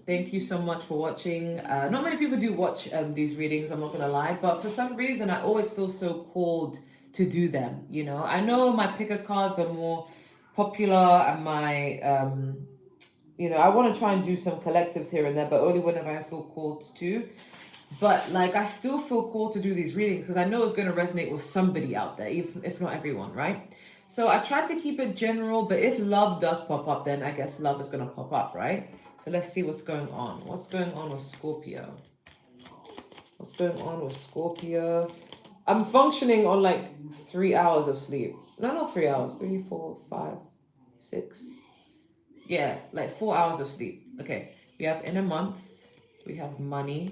Thank you so much for watching. Not many people do watch these readings, I'm not gonna lie, but for some reason I always feel so called to do them. You know, I know my picker cards are more popular and my I want to try and do some collectives here and there, but only whenever I feel called to. But like, I still feel called to do these readings because I know it's going to resonate with somebody out there, if not everyone, right? So I try to keep it general, but if love does pop up, then I guess love is going to pop up, right? So let's see what's going on. What's going on with Scorpio? What's going on with Scorpio? I'm functioning on like 3 hours of sleep. No, not 3 hours. 3, 4, 5, 6. Yeah, like 4 hours of sleep. Okay. We have in a month, we have money,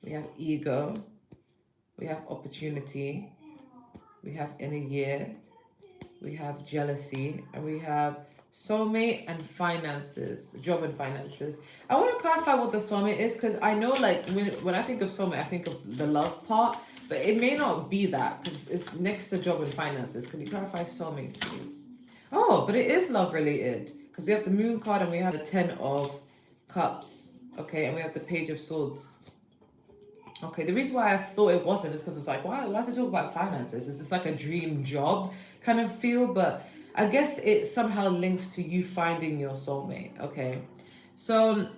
we have ego, we have opportunity, we have in a year, we have jealousy, and we have soulmate and finances, job and finances. I want to clarify what the soulmate is because I know, like, when I think of soulmate, I think of the love part, but it may not be that because it's next to job and finances. Can you clarify soulmate, please? Oh, but it is love related because we have the moon card and we have the 10 of cups. Okay, and we have the page of swords. Okay, the reason why I thought it wasn't is because it's like, why is it talk about finances? Is this like a dream job kind of feel? But I guess it somehow links to you finding your soulmate. Okay, so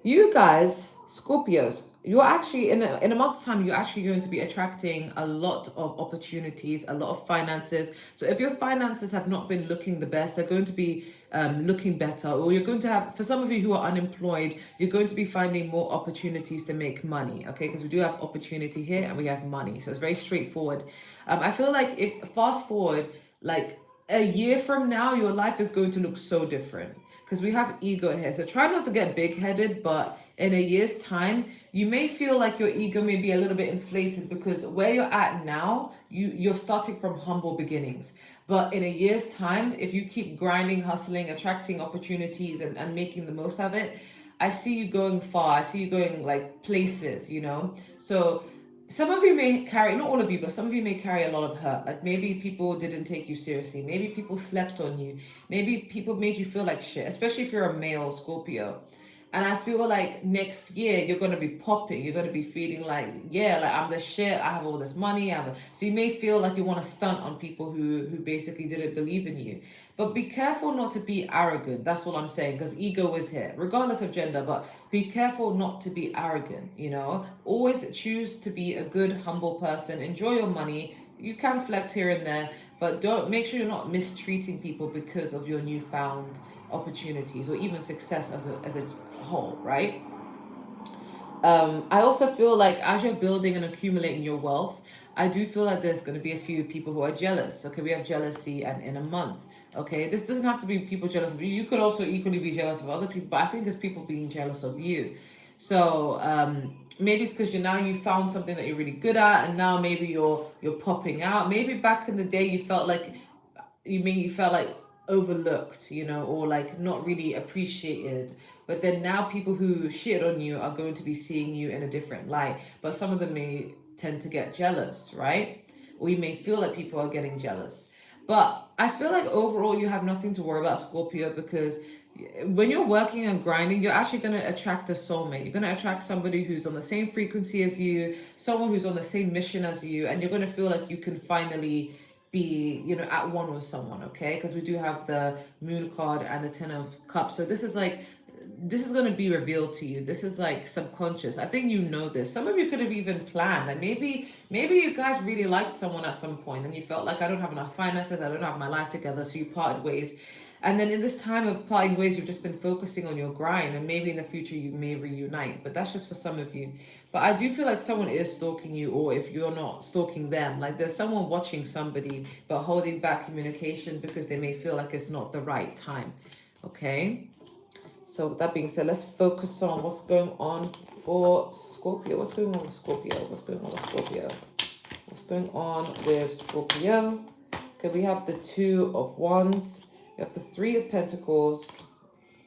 you guys, Scorpios, you're actually in a month's time, you're actually going to be attracting a lot of opportunities, a lot of finances. So if your finances have not been looking the best, they're going to be looking better, or you're going to have, for some of you who are unemployed, you're going to be finding more opportunities to make money. Okay, because we do have opportunity here and we have money, so it's very straightforward. I feel like if fast forward like a year from now, your life is going to look so different because we have ego here. So try not to get big headed, but in a year's time, you may feel like your ego may be a little bit inflated because where you're at now, you're starting from humble beginnings. But in a year's time, if you keep grinding, hustling, attracting opportunities and making the most of it, I see you going far. I see you going like places, you know? So some of you may carry, not all of you, but some of you may carry a lot of hurt. Like maybe people didn't take you seriously. Maybe people slept on you. Maybe people made you feel like shit, especially if you're a male Scorpio. And I feel like next year you're gonna be popping. You're gonna be feeling like, yeah, like I'm the shit. I have all this money. So you may feel like you want to stunt on people who basically didn't believe in you. But be careful not to be arrogant. That's what I'm saying, because ego is here, regardless of gender. But be careful not to be arrogant. You know, always choose to be a good, humble person. Enjoy your money. You can flex here and there, but don't make sure you're not mistreating people because of your newfound opportunities or even success as a whole, right? I also feel like as you're building and accumulating your wealth, I do feel like there's going to be a few people who are jealous. Okay, we have jealousy and in a month. Okay, this doesn't have to be people jealous of you. You could also equally be jealous of other people, but I think it's people being jealous of you. So maybe it's because you found something that you're really good at, and now maybe you're popping out. Maybe back in the day you felt like overlooked, you know, or like not really appreciated. But then now people who shit on you are going to be seeing you in a different light. But some of them may tend to get jealous, right? Or you may feel like people are getting jealous. But I feel like overall you have nothing to worry about, Scorpio, because when you're working and grinding, you're actually going to attract a soulmate. You're going to attract somebody who's on the same frequency as you, someone who's on the same mission as you, and you're going to feel like you can finally be, you know, at one with someone. Okay, because we do have the moon card and the 10 of cups. So this is going to be revealed to you. This is like subconscious. I think you know this. Some of you could have even planned, like maybe you guys really liked someone at some point and you felt like, I don't have enough finances, I don't have my life together, so you parted ways. And then in this time of parting ways, you've just been focusing on your grind, and maybe in the future you may reunite. But that's just for some of you. But I do feel like someone is stalking you, or if you're not stalking them, like there's someone watching somebody but holding back communication because they may feel like it's not the right time. Okay. So with that being said, let's focus on what's going on for Scorpio. What's going on with Scorpio? What's going on with Scorpio? What's going on with Scorpio? Okay, we have the 2 of Wands. We have the 3 of Pentacles.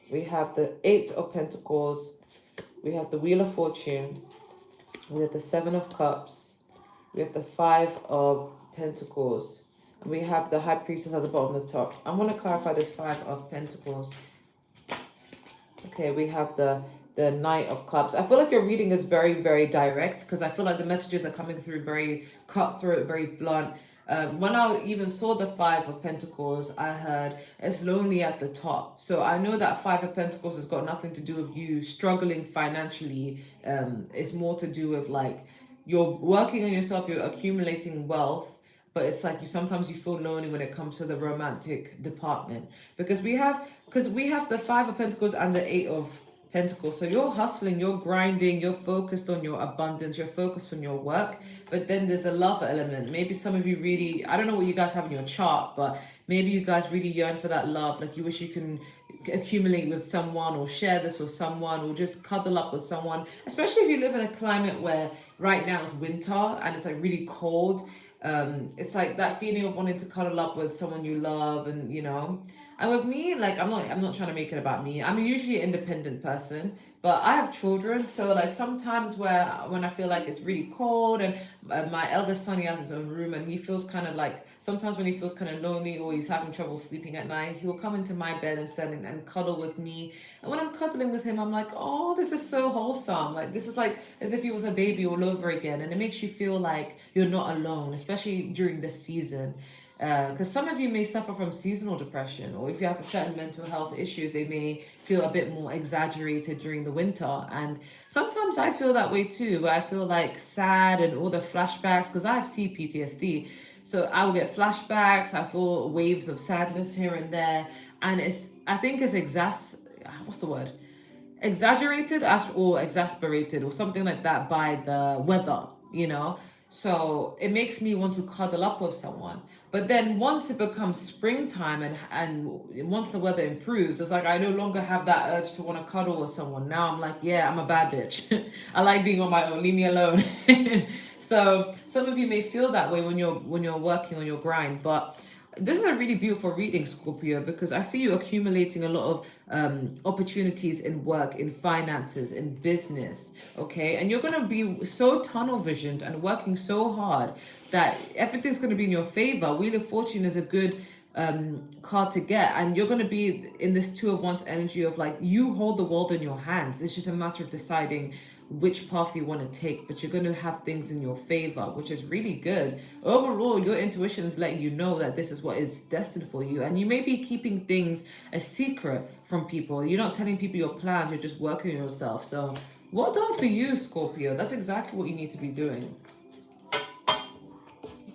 We have the 8 of Pentacles. We have the Wheel of Fortune. We have the 7 of Cups. We have the 5 of Pentacles. And we have the High Priestess at the bottom of the top. I'm going to clarify this 5 of Pentacles. Okay, we have the Knight of Cups. I feel like your reading is very, very direct because I feel like the messages are coming through very cutthroat, very blunt. When I even saw the Five of Pentacles, I heard it's lonely at the top. So I know that Five of Pentacles has got nothing to do with you struggling financially. It's more to do with like you're working on yourself, you're accumulating wealth, but it's like you feel lonely when it comes to the romantic department because we have the Five of Pentacles and the Eight of Pentacles. So you're hustling, you're grinding, you're focused on your abundance, you're focused on your work. But then there's a love element. Maybe some of you really, I don't know what you guys have in your chart, but maybe you guys really yearn for that love. Like you wish you can accumulate with someone or share this with someone or just cuddle up with someone. Especially if you live in a climate where right now it's winter and it's like really cold. It's like that feeling of wanting to cuddle up with someone you love, and and with me, like I'm not trying to make it about me. I'm usually an independent person, but I have children, so like sometimes when I feel like it's really cold and my eldest son, he has his own room and he feels kind of like sometimes when he feels kind of lonely or he's having trouble sleeping at night, he'll come into my bed instead and cuddle with me. And when I'm cuddling with him, I'm like, oh, this is so wholesome. Like this is like as if he was a baby all over again, and it makes you feel like you're not alone, especially during this season. Because some of you may suffer from seasonal depression, or if you have certain mental health issues, they may feel a bit more exaggerated during the winter. And sometimes I feel that way too, where I feel like sad and all the flashbacks, because I have CPTSD. So I will get flashbacks, I feel waves of sadness here and there. And I think it's what's the word? Exaggerated or exasperated or something like that by the weather. So it makes me want to cuddle up with someone. But then once it becomes springtime and once the weather improves, it's like I no longer have that urge to want to cuddle with someone. Now I'm like, yeah, I'm a bad bitch. I like being on my own. Leave me alone. So some of you may feel that way when you're working on your grind, but this is a really beautiful reading, Scorpio, because I see you accumulating a lot of opportunities in work, in finances, in business, okay? And you're going to be so tunnel visioned and working so hard that everything's going to be in your favor. Wheel of Fortune is a good card to get, and you're going to be in this Two of Wands energy of like you hold the world in your hands. It's just a matter of deciding which path you want to take, but you're going to have things in your favor, which is really good. Overall, your intuition is letting you know that this is what is destined for you, and you may be keeping things a secret from people. You're not telling people your plans, you're just working on yourself. So well done for you, Scorpio. That's exactly what you need to be doing.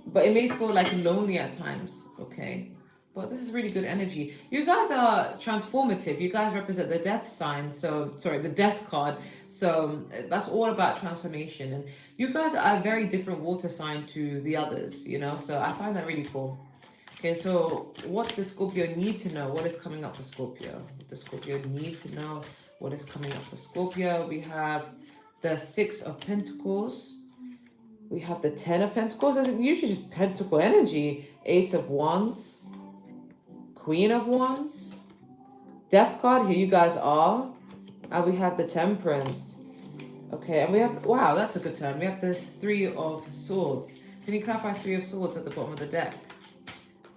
But it may feel like lonely at times, okay? But this is really good energy. You guys are transformative. You guys represent the death sign. The death card. So that's all about transformation. And you guys are a very different water sign to the others, So I find that really cool. Okay, so what does Scorpio need to know? What is coming up for Scorpio? What does Scorpio need to know? What is coming up for Scorpio? We have the Six of Pentacles. We have the Ten of Pentacles. It's usually just pentacle energy. Ace of Wands. Queen of Wands, Death card, here you guys are, and we have the Temperance. Okay, and we have, wow, that took a turn. We have this Three of Swords. Can you clarify Three of Swords at the bottom of the deck?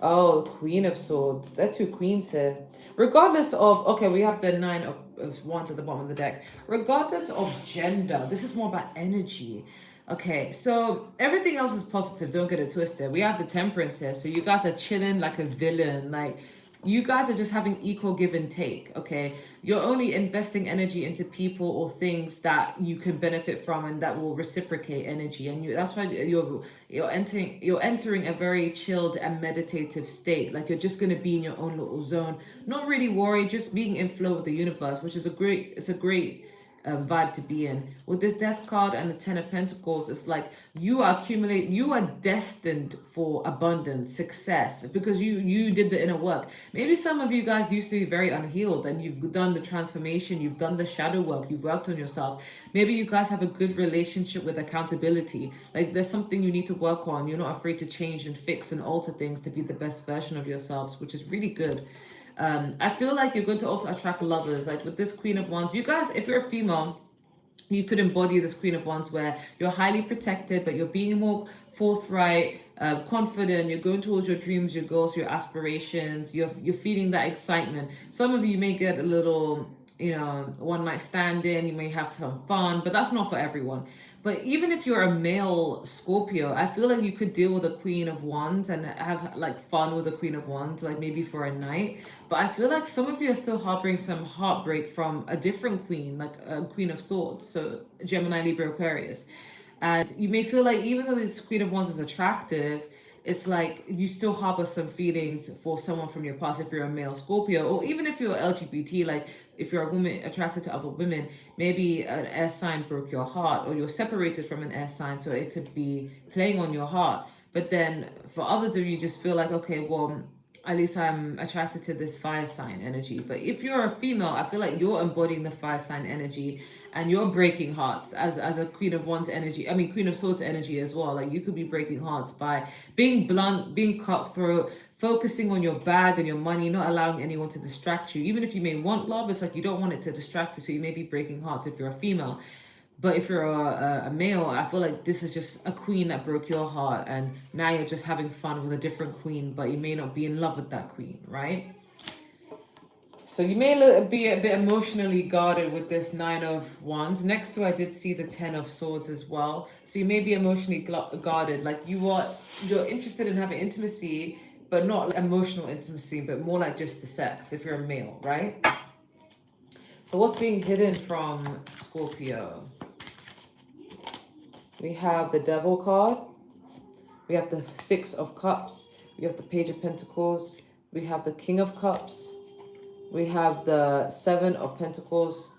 Oh, Queen of Swords. There are two queens here. Regardless of, okay, we have the Nine of Wands at the bottom of the deck. Regardless of gender, this is more about energy. Okay, so everything else is positive. Don't get it twisted. We have the Temperance here. So you guys are chilling like a villain. Like, you guys are just having equal give and take, okay? You're only investing energy into people or things that you can benefit from and that will reciprocate energy. And that's why you're entering a very chilled and meditative state. Like you're just gonna be in your own little zone, not really worried, just being in flow with the universe, which is a great vibe to be in. With this Death card and the Ten of Pentacles, it's like you are destined for abundance, success, because you did the inner work. Maybe some of you guys used to be very unhealed and you've done the transformation, you've done the shadow work, you've worked on yourself. Maybe you guys have a good relationship with accountability. Like there's something you need to work on. You're not afraid to change and fix and alter things to be the best version of yourselves, which is really good. I feel like you're going to also attract lovers. Like with this Queen of Wands, you guys, if you're a female, you could embody this Queen of Wands where you're highly protected, but you're being more forthright, confident. You're going towards your dreams, your goals, your aspirations. You're feeling that excitement. Some of you may get a little one night stand in, you may have some fun, but that's not for everyone. But even if you're a male Scorpio, I feel like you could deal with a Queen of Wands and have like fun with a Queen of Wands, like maybe for a night. But I feel like some of you are still harboring some heartbreak from a different queen, like a Queen of Swords, so Gemini, Libra, Aquarius. And you may feel like even though this Queen of Wands is attractive, it's like you still harbor some feelings for someone from your past if you're a male Scorpio, or even if you're LGBT, like if you're a woman attracted to other women, maybe an air sign broke your heart, or you're separated from an air sign, so it could be playing on your heart. But then for others of you, just feel like, okay, well, at least I'm attracted to this fire sign energy. But if you're a female, I feel like you're embodying the fire sign energy and you're breaking hearts as a Queen of Wands energy. I mean, Queen of Swords energy as well. Like you could be breaking hearts by being blunt, being cutthroat, focusing on your bag and your money, not allowing anyone to distract you. Even if you may want love, it's like you don't want it to distract you. So you may be breaking hearts if you're a female. But if you're a male, I feel like this is just a queen that broke your heart, and now you're just having fun with a different queen, but you may not be in love with that queen, right? So you may be a bit emotionally guarded with this Nine of Wands. Next to I did see the Ten of Swords as well. So you may be emotionally guarded, like you're interested in having intimacy, but not like emotional intimacy, but more like just the sex if you're a male, right? So what's being hidden from Scorpio? We have the Devil card. We have the Six of Cups. We have the Page of Pentacles. We have the King of Cups. We have the Seven of Pentacles.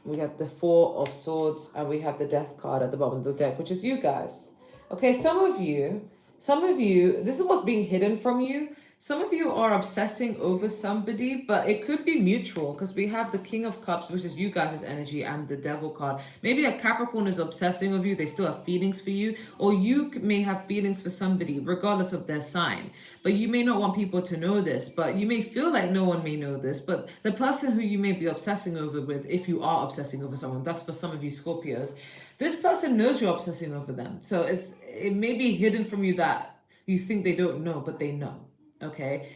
We have the Four of Swords. And we have the Death card at the bottom of the deck, which is you guys. Okay, some of you, this is what's being hidden from you. Some of you are obsessing over somebody, but it could be mutual because we have the King of Cups, which is you guys' energy, and the Devil card. Maybe a Capricorn is obsessing over you. They still have feelings for you, or you may have feelings for somebody regardless of their sign. But you may not want people to know this, but you may feel like no one may know this. But the person who you may be obsessing over with, if you are obsessing over someone, that's for some of you Scorpios, this person knows you're obsessing over them. So it may be hidden from you that you think they don't know, but they know. Okay,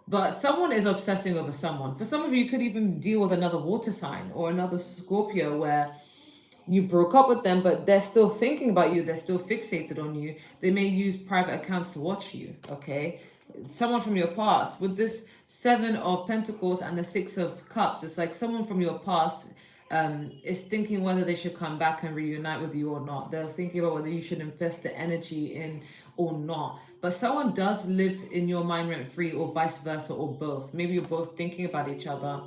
but someone is obsessing over someone. For some of you, you could even deal with another water sign or another Scorpio where you broke up with them, but they're still thinking about you. They're still fixated on you. They may use private accounts to watch you. Okay, someone from your past with this Seven of Pentacles and the Six of Cups. It's like someone from your past is thinking whether they should come back and reunite with you or not. They're thinking about whether you should invest the energy in or not. But someone does live in your mind rent free, or vice versa, or both. Maybe you're both thinking about each other.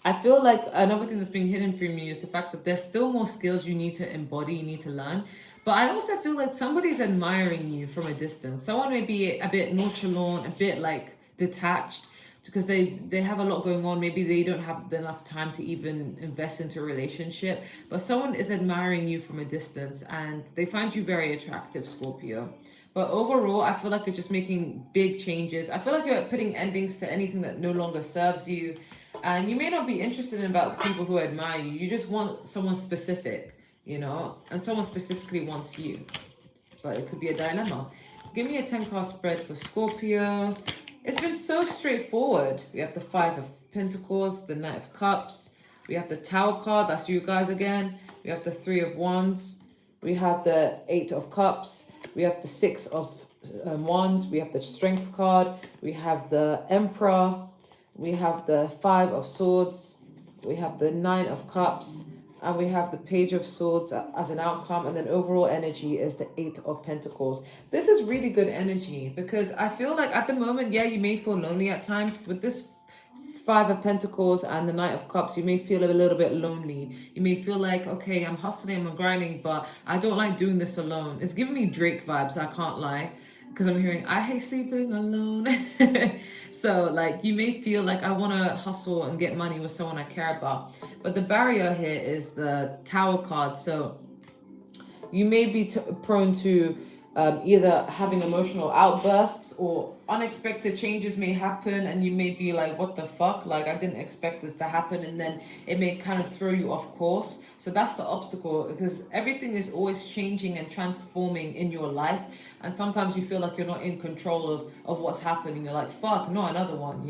I feel like another thing that's being hidden from you is the fact that there's still more skills you need to embody, you need to learn. But I also feel like somebody's admiring you from a distance. Someone may be a bit nonchalant, a bit like detached, because they have a lot going on. Maybe they don't have enough time to even invest into a relationship, but someone is admiring you from a distance and they find you very attractive, Scorpio. But overall, I feel like you're just making big changes. I feel like you're putting endings to anything that no longer serves you, and you may not be interested in about people who admire you. You just want someone specific, and someone specifically wants you, but it could be a dilemma. Give me a 10 card spread for Scorpio. It's been so straightforward. We have the Five of Pentacles, the Knight of Cups. We have the Tower card, that's you guys again. We have the Three of Wands. We have the Eight of Cups. We have the Six of Wands. We have the Strength card. We have the Emperor. We have the Five of Swords. We have the Nine of Cups. And we have the Page of Swords as an outcome. And then overall energy is the Eight of Pentacles. This is really good energy because I feel like at the moment, yeah, you may feel lonely at times. With this Five of Pentacles and the Knight of Cups, you may feel a little bit lonely. You may feel like, okay, I'm hustling, I'm grinding, but I don't like doing this alone. It's giving me Drake vibes, I can't lie. Because I'm hearing, I hate sleeping alone. So like you may feel like I want to hustle and get money with someone I care about. But the barrier here is the Tower card. So you may be prone to either having emotional outbursts, or unexpected changes may happen and you may be like, what the fuck? Like I didn't expect this to happen, and then it may kind of throw you off course. So that's the obstacle, because everything is always changing and transforming in your life, and sometimes you feel like you're not in control of what's happening. You're like, fuck, not another one,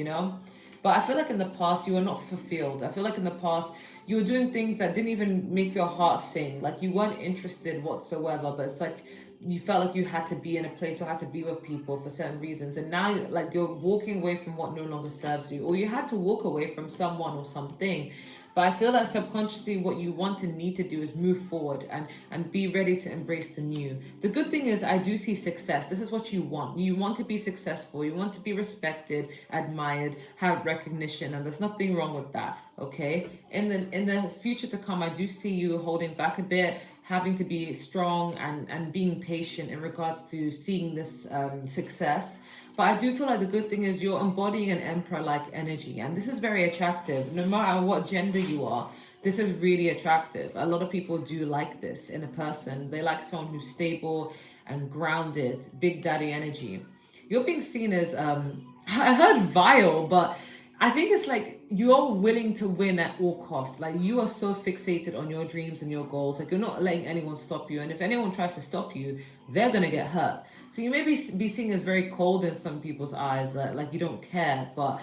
But I feel like in the past you were not fulfilled. I feel like in the past you were doing things that didn't even make your heart sing. Like you weren't interested whatsoever, but it's like you felt like you had to be in a place or had to be with people for certain reasons. And now like you're walking away from what no longer serves you, or you had to walk away from someone or something. But I feel that subconsciously what you want and need to do is move forward and be ready to embrace the new. The good thing is I do see success. This is what you want. You want to be successful. You want to be respected, admired, have recognition, and there's nothing wrong with that. Okay? In the future to come, I do see you holding back a bit, having to be strong and being patient in regards to seeing this success. But I do feel like the good thing is you're embodying an emperor-like energy, and this is very attractive. No matter what gender you are, this is really attractive. A lot of people do like this in a person. They like someone who's stable and grounded, big daddy energy. You're being seen as I heard vile, but I think it's like you're willing to win at all costs. Like you are so fixated on your dreams and your goals. Like you're not letting anyone stop you. And if anyone tries to stop you, they're gonna get hurt. So you may be seen as very cold in some people's eyes, like you don't care. But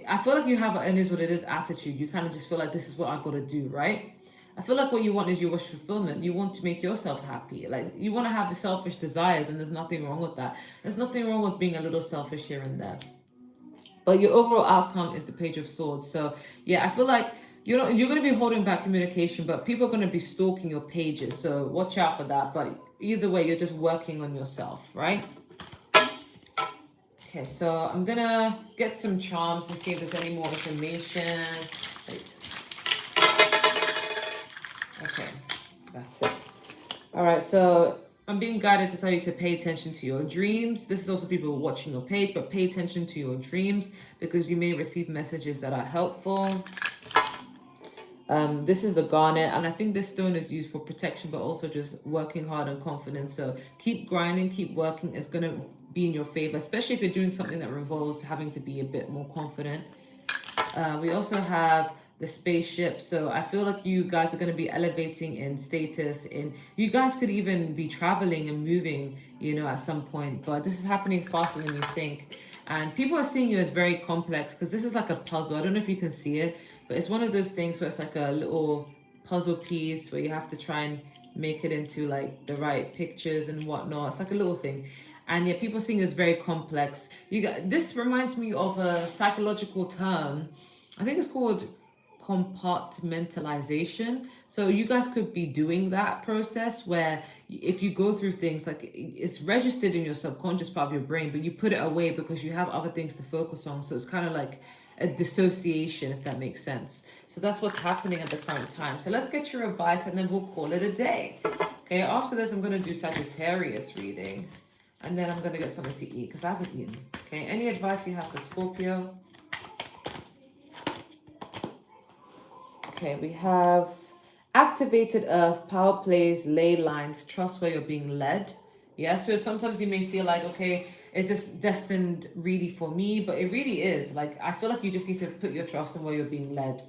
I feel like you have an is what it is attitude. You kind of just feel like this is what I gotta do, right? I feel like what you want is your wish fulfillment. You want to make yourself happy. Like you want to have the selfish desires, and there's nothing wrong with that. There's nothing wrong with being a little selfish here and there. But your overall outcome is the Page of Swords. So yeah, I feel like you're going to be holding back communication, but people are going to be stalking your pages. So watch out for that. But either way, you're just working on yourself, right? Okay, so I'm going to get some charms and see if there's any more information. Okay, that's it. All right, so I'm being guided to tell you to pay attention to your dreams. This is also people watching your page, but pay attention to your dreams because you may receive messages that are helpful. This is the garnet, and I think this stone is used for protection, but also just working hard and confidence. So keep grinding, keep working. It's going to be in your favor, especially if you're doing something that revolves having to be a bit more confident. We also have the spaceship. So I feel like you guys are going to be elevating in status. You guys could even be traveling and moving, at some point. But this is happening faster than you think. And people are seeing you as very complex because this is like a puzzle. I don't know if you can see it, but it's one of those things where it's like a little puzzle piece where you have to try and make it into like the right pictures and whatnot. It's like a little thing. And yeah, people seeing it as very complex. This reminds me of a psychological term. I think it's called compartmentalization. So you guys could be doing that process where if you go through things, like it's registered in your subconscious part of your brain, but you put it away because you have other things to focus on. So it's kind of like a dissociation, if that makes sense. So that's what's happening at the current time. So let's get your advice and then we'll call it a day. Okay, after this, I'm going to do Sagittarius reading. And then I'm going to get something to eat because I haven't eaten. Okay, any advice you have for Scorpio? Okay, we have activated earth, power plays, ley lines, trust where you're being led. Yeah, so sometimes you may feel like, okay, is this destined really for me? But it really is. Like, I feel like you just need to put your trust in where you're being led.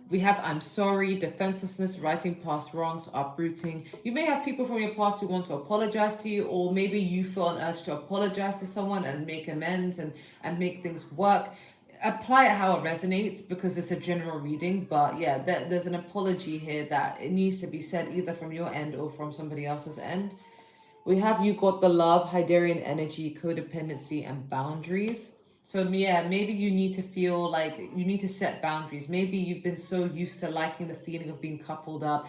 We have I'm sorry, defenselessness, righting past wrongs, uprooting. You may have people from your past who want to apologize to you, or maybe you feel an urge to apologize to someone and make amends and make things work. Apply it how it resonates because it's a general reading, but yeah, there's an apology here that it needs to be said either from your end or from somebody else's end. We have you got the love, Hyderian energy, codependency, and boundaries. So yeah, maybe you need to feel like you need to set boundaries. Maybe you've been so used to liking the feeling of being coupled up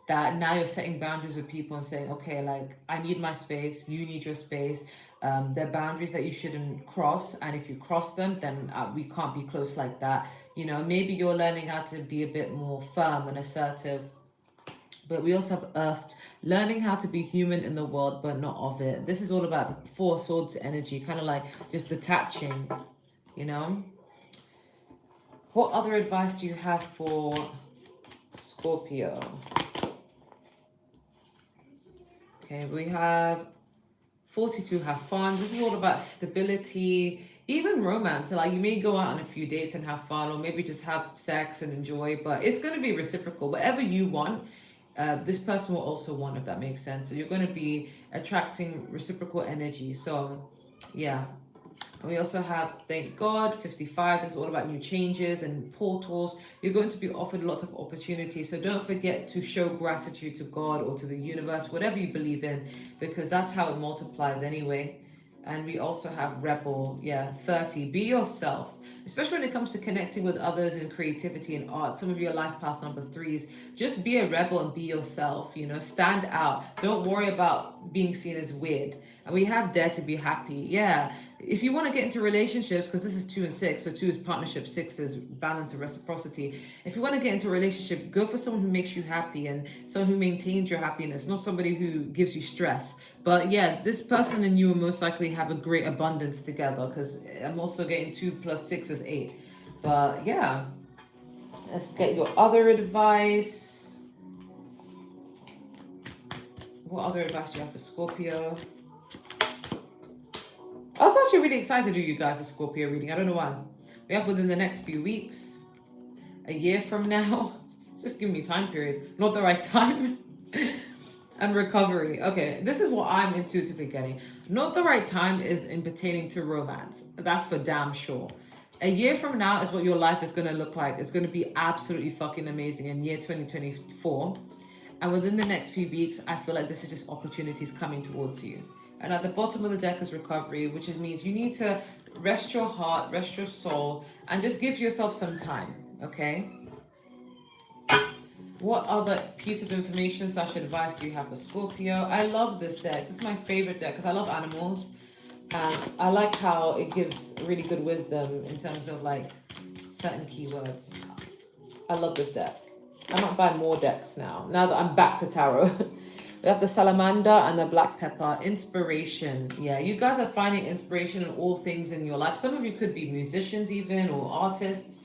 that now you're setting boundaries with people and saying, okay, like I need my space, you need your space. There are boundaries that you shouldn't cross, and if you cross them, then we can't be close like that. Maybe you're learning how to be a bit more firm and assertive. But we also have earthed, learning how to be human in the world, but not of it. This is all about Four Swords energy, kind of like just detaching, What other advice do you have for Scorpio? Okay, we have 42, have fun. This is all about stability, even romance. So like you may go out on a few dates and have fun, or maybe just have sex and enjoy, but it's going to be reciprocal. Whatever you want, this person will also want, if that makes sense. So you're going to be attracting reciprocal energy. So yeah, And we also have, thank God, 55. This is all about new changes and portals. You're going to be offered lots of opportunities. So don't forget to show gratitude to God or to the universe, whatever you believe in, because that's how it multiplies anyway. And we also have rebel, 30. Be yourself, especially when it comes to connecting with others in creativity and art. Some of your life path number threes, just be a rebel and be yourself, stand out. Don't worry about being seen as weird. And we have dare to be happy. Yeah. If you want to get into relationships, because this is 2 and 6, so 2 is partnership, 6 is balance and reciprocity. If you want to get into a relationship, go for someone who makes you happy and someone who maintains your happiness, not somebody who gives you stress. But yeah, this person and you will most likely have a great abundance together, because I'm also getting 2 plus 6 is 8. But yeah, let's get your other advice. What other advice do you have for Scorpio? I was actually really excited to do you guys a Scorpio reading. I don't know why. We have within the next few weeks, a year from now. It's just giving me time periods, not the right time. And recovery. Okay, this is what I'm intuitively getting. Not the right time is in pertaining to romance. That's for damn sure. A year from now is what your life is going to look like. It's going to be absolutely fucking amazing in year 2024. And within the next few weeks, I feel like this is just opportunities coming towards you. And at the bottom of the deck is recovery, which means you need to rest your heart, rest your soul, and just give yourself some time, okay? What other piece of information / advice do you have for Scorpio? I love this deck. This is my favorite deck because I love animals. And I like how it gives really good wisdom in terms of like certain keywords. I love this deck. I might buy more decks now that I'm back to tarot. We have the salamander and the black pepper. Inspiration. Yeah, you guys are finding inspiration in all things in your life. Some of you could be musicians even, or artists,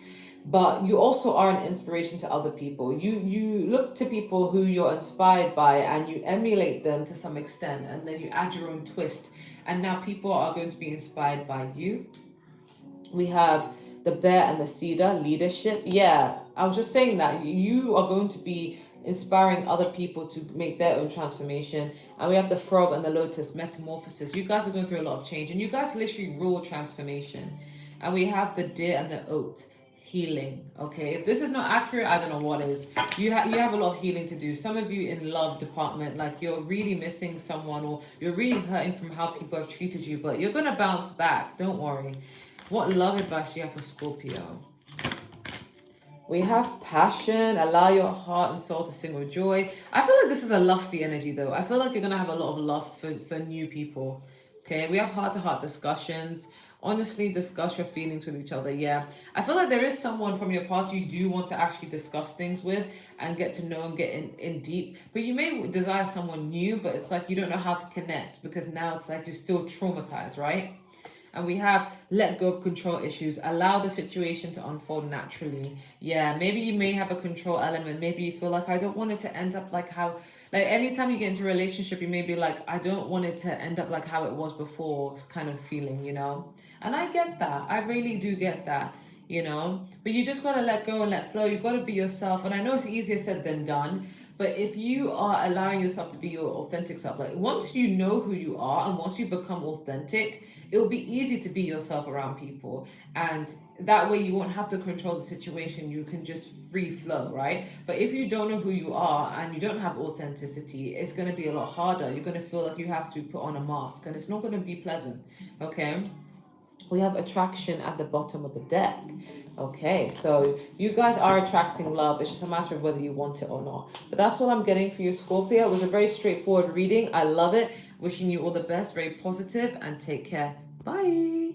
but you also are an inspiration to other people. You look to people who you're inspired by and you emulate them to some extent, and then you add your own twist, and now people are going to be inspired by you. We have the bear and the cedar, leadership. Yeah, I was just saying that you are going to be inspiring other people to make their own transformation. And we have the frog and the lotus, metamorphosis. You guys are going through a lot of change, and you guys literally rule transformation. And we have the deer and the oat, healing. Okay, if this is not accurate, I don't know what is. You have a lot of healing to do. Some of you in love department, like you're really missing someone, or you're really hurting from how people have treated you, but you're gonna bounce back, don't worry. What love advice do you have for Scorpio? We have passion, allow your heart and soul to sing with joy. I feel like this is a lusty energy though. I feel like you're gonna have a lot of lust for new people. Okay, we have heart-to-heart discussions. Honestly, discuss your feelings with each other. Yeah, I feel like there is someone from your past you do want to actually discuss things with and get to know and get in deep. But you may desire someone new, but it's like you don't know how to connect because now it's like you're still traumatized, right? And we have let go of control issues. Allow the situation to unfold naturally. Yeah, maybe you may have a control element. Maybe you feel like I don't want it to end up like how, like anytime you get into a relationship, you may be like, I don't want it to end up like how it was before, kind of feeling, And I get that. I really do get that, But you just gotta let go and let flow. You gotta be yourself. And I know it's easier said than done. But if you are allowing yourself to be your authentic self, like once you know who you are and once you become authentic, it'll be easy to be yourself around people. And that way you won't have to control the situation. You can just free flow, right? But if you don't know who you are and you don't have authenticity, it's going to be a lot harder. You're going to feel like you have to put on a mask and it's not going to be pleasant, okay? We have attraction at the bottom of the deck. Okay, so you guys are attracting love. It's just a matter of whether you want it or not. But that's what I'm getting for you, Scorpio. It was a very straightforward reading. I love it. Wishing you all the best, very positive, and take care. Bye.